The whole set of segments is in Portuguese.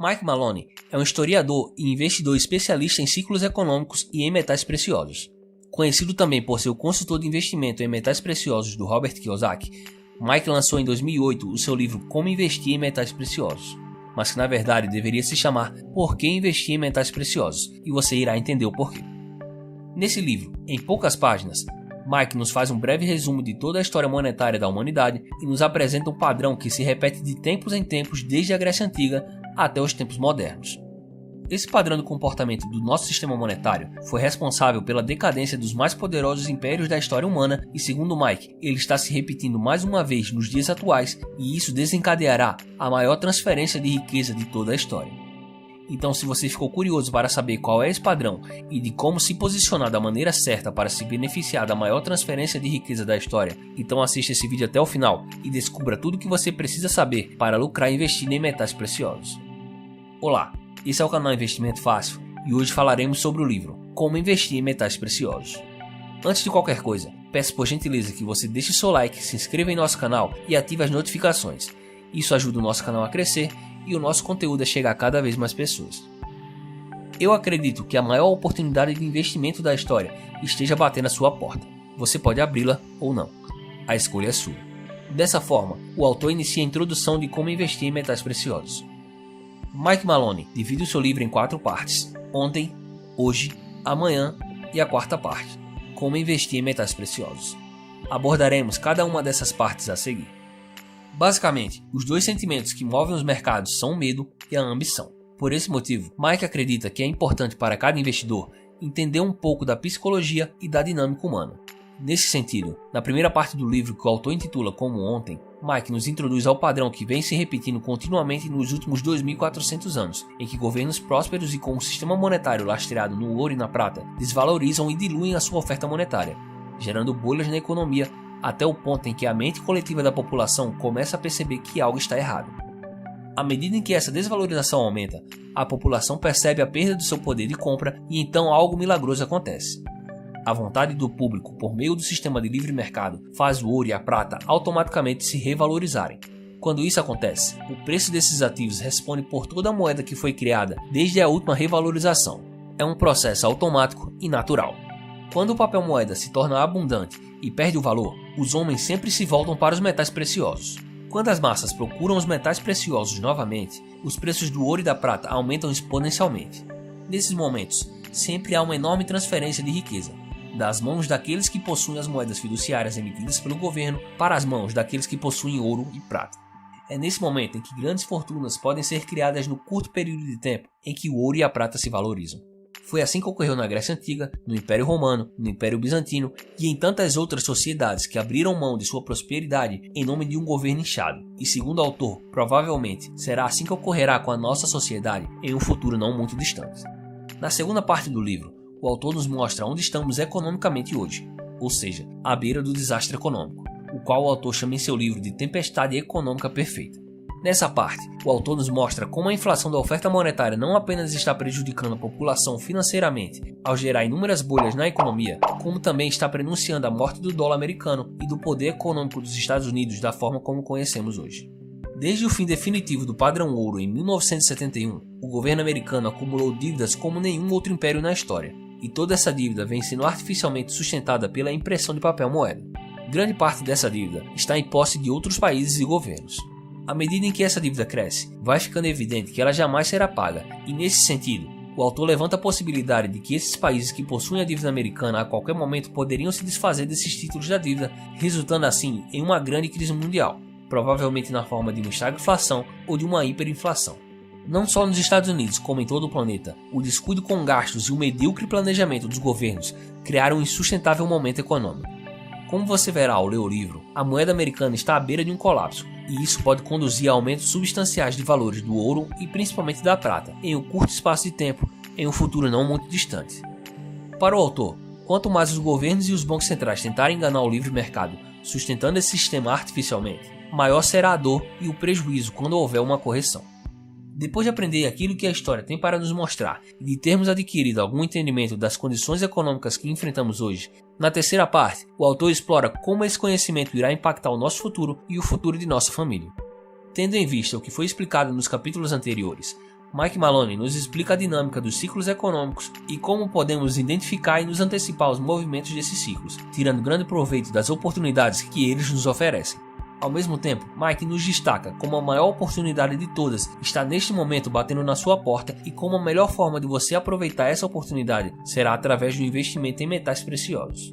Mike Maloney é um historiador e investidor especialista em ciclos econômicos e em metais preciosos. Conhecido também por ser o consultor de investimento em metais preciosos do Robert Kiyosaki, Mike lançou em 2008 o seu livro Como Investir em Metais Preciosos, mas que na verdade deveria se chamar Por que Investir em Metais Preciosos, e você irá entender o porquê. Nesse livro, em poucas páginas, Mike nos faz um breve resumo de toda a história monetária da humanidade e nos apresenta um padrão que se repete de tempos em tempos desde a Grécia Antiga até os tempos modernos. Esse padrão de comportamento do nosso sistema monetário foi responsável pela decadência dos mais poderosos impérios da história humana e, segundo Mike, ele está se repetindo mais uma vez nos dias atuais e isso desencadeará a maior transferência de riqueza de toda a história. Então, se você ficou curioso para saber qual é esse padrão e de como se posicionar da maneira certa para se beneficiar da maior transferência de riqueza da história, então assista esse vídeo até o final e descubra tudo o que você precisa saber para lucrar investindo em metais preciosos. Olá, esse é o canal Investimento Fácil e hoje falaremos sobre o livro Como Investir em Metais Preciosos. Antes de qualquer coisa, peço por gentileza que você deixe seu like, se inscreva em nosso canal e ative as notificações. Isso ajuda o nosso canal a crescer e o nosso conteúdo a chegar a cada vez mais pessoas. Eu acredito que a maior oportunidade de investimento da história esteja batendo à sua porta. Você pode abri-la ou não. A escolha é sua. Dessa forma, o autor inicia a introdução de como investir em metais preciosos. Mike Maloney divide o seu livro em 4 partes: ontem, hoje, amanhã e a quarta parte, como investir em metais preciosos. Abordaremos cada uma dessas partes a seguir. Basicamente, os dois sentimentos que movem os mercados são o medo e a ambição. Por esse motivo, Mike acredita que é importante para cada investidor entender um pouco da psicologia e da dinâmica humana. Nesse sentido, na primeira parte do livro que o autor intitula Como Ontem, Mike nos introduz ao padrão que vem se repetindo continuamente nos últimos 2.400 anos, em que governos prósperos e com um sistema monetário lastreado no ouro e na prata desvalorizam e diluem a sua oferta monetária, gerando bolhas na economia até o ponto em que a mente coletiva da população começa a perceber que algo está errado. À medida em que essa desvalorização aumenta, a população percebe a perda do seu poder de compra e então algo milagroso acontece. A vontade do público por meio do sistema de livre mercado faz o ouro e a prata automaticamente se revalorizarem. Quando isso acontece, o preço desses ativos responde por toda a moeda que foi criada desde a última revalorização. É um processo automático e natural. Quando o papel moeda se torna abundante e perde o valor, os homens sempre se voltam para os metais preciosos. Quando as massas procuram os metais preciosos novamente, os preços do ouro e da prata aumentam exponencialmente. Nesses momentos, sempre há uma enorme transferência de riqueza, das mãos daqueles que possuem as moedas fiduciárias emitidas pelo governo para as mãos daqueles que possuem ouro e prata. É nesse momento em que grandes fortunas podem ser criadas no curto período de tempo em que o ouro e a prata se valorizam. Foi assim que ocorreu na Grécia Antiga, no Império Romano, no Império Bizantino e em tantas outras sociedades que abriram mão de sua prosperidade em nome de um governo inchado. E segundo o autor, provavelmente será assim que ocorrerá com a nossa sociedade em um futuro não muito distante. Na segunda parte do livro, o autor nos mostra onde estamos economicamente hoje, ou seja, à beira do desastre econômico, o qual o autor chama em seu livro de Tempestade Econômica Perfeita. Nessa parte, o autor nos mostra como a inflação da oferta monetária não apenas está prejudicando a população financeiramente ao gerar inúmeras bolhas na economia, como também está prenunciando a morte do dólar americano e do poder econômico dos Estados Unidos da forma como conhecemos hoje. Desde o fim definitivo do padrão ouro em 1971, o governo americano acumulou dívidas como nenhum outro império na história, e toda essa dívida vem sendo artificialmente sustentada pela impressão de papel moeda. Grande parte dessa dívida está em posse de outros países e governos. À medida em que essa dívida cresce, vai ficando evidente que ela jamais será paga, e nesse sentido, o autor levanta a possibilidade de que esses países que possuem a dívida americana a qualquer momento poderiam se desfazer desses títulos da dívida, resultando assim em uma grande crise mundial, provavelmente na forma de uma estagflação ou de uma hiperinflação. Não só nos Estados Unidos, como em todo o planeta, o descuido com gastos e o medíocre planejamento dos governos criaram um insustentável momento econômico. Como você verá ao ler o livro, a moeda americana está à beira de um colapso, e isso pode conduzir a aumentos substanciais de valores do ouro e principalmente da prata, em um curto espaço de tempo, em um futuro não muito distante. Para o autor, quanto mais os governos e os bancos centrais tentarem enganar o livre mercado, sustentando esse sistema artificialmente, maior será a dor e o prejuízo quando houver uma correção. Depois de aprender aquilo que a história tem para nos mostrar e de termos adquirido algum entendimento das condições econômicas que enfrentamos hoje, na terceira parte, o autor explora como esse conhecimento irá impactar o nosso futuro e o futuro de nossa família. Tendo em vista o que foi explicado nos capítulos anteriores, Mike Maloney nos explica a dinâmica dos ciclos econômicos e como podemos identificar e nos antecipar aos movimentos desses ciclos, tirando grande proveito das oportunidades que eles nos oferecem. Ao mesmo tempo, Mike nos destaca como a maior oportunidade de todas está neste momento batendo na sua porta e como a melhor forma de você aproveitar essa oportunidade será através do investimento em metais preciosos.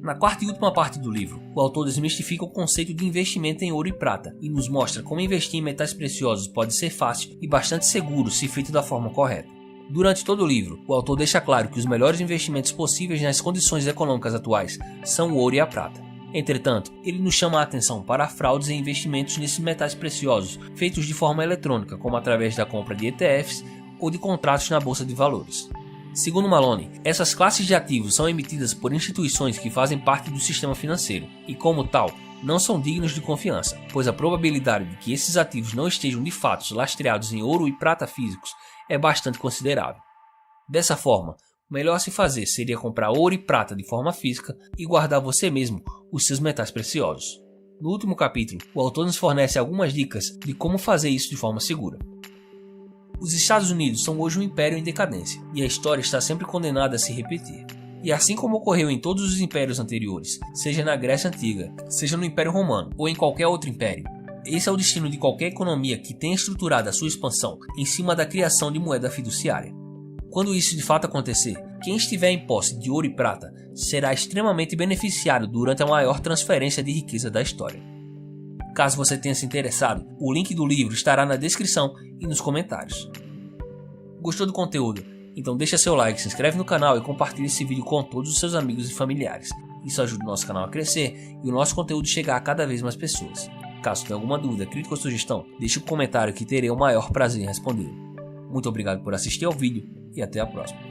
Na quarta e última parte do livro, o autor desmistifica o conceito de investimento em ouro e prata e nos mostra como investir em metais preciosos pode ser fácil e bastante seguro se feito da forma correta. Durante todo o livro, o autor deixa claro que os melhores investimentos possíveis nas condições econômicas atuais são o ouro e a prata. Entretanto, ele nos chama a atenção para fraudes e investimentos nesses metais preciosos feitos de forma eletrônica, como através da compra de ETFs ou de contratos na bolsa de valores. Segundo Maloney, essas classes de ativos são emitidas por instituições que fazem parte do sistema financeiro e, como tal, não são dignos de confiança, pois a probabilidade de que esses ativos não estejam de fato lastreados em ouro e prata físicos é bastante considerável. Dessa forma, o melhor a se fazer seria comprar ouro e prata de forma física e guardar você mesmo os seus metais preciosos. No último capítulo, o autor nos fornece algumas dicas de como fazer isso de forma segura. Os Estados Unidos são hoje um império em decadência, e a história está sempre condenada a se repetir. E assim como ocorreu em todos os impérios anteriores, seja na Grécia Antiga, seja no Império Romano ou em qualquer outro império, esse é o destino de qualquer economia que tenha estruturado a sua expansão em cima da criação de moeda fiduciária. Quando isso de fato acontecer, quem estiver em posse de ouro e prata será extremamente beneficiado durante a maior transferência de riqueza da história. Caso você tenha se interessado, o link do livro estará na descrição e nos comentários. Gostou do conteúdo? Então deixa seu like, se inscreve no canal e compartilhe esse vídeo com todos os seus amigos e familiares. Isso ajuda o nosso canal a crescer e o nosso conteúdo chegar a cada vez mais pessoas. Caso tenha alguma dúvida, crítica ou sugestão, deixe um comentário que terei o maior prazer em responder. Muito obrigado por assistir ao vídeo e até a próxima.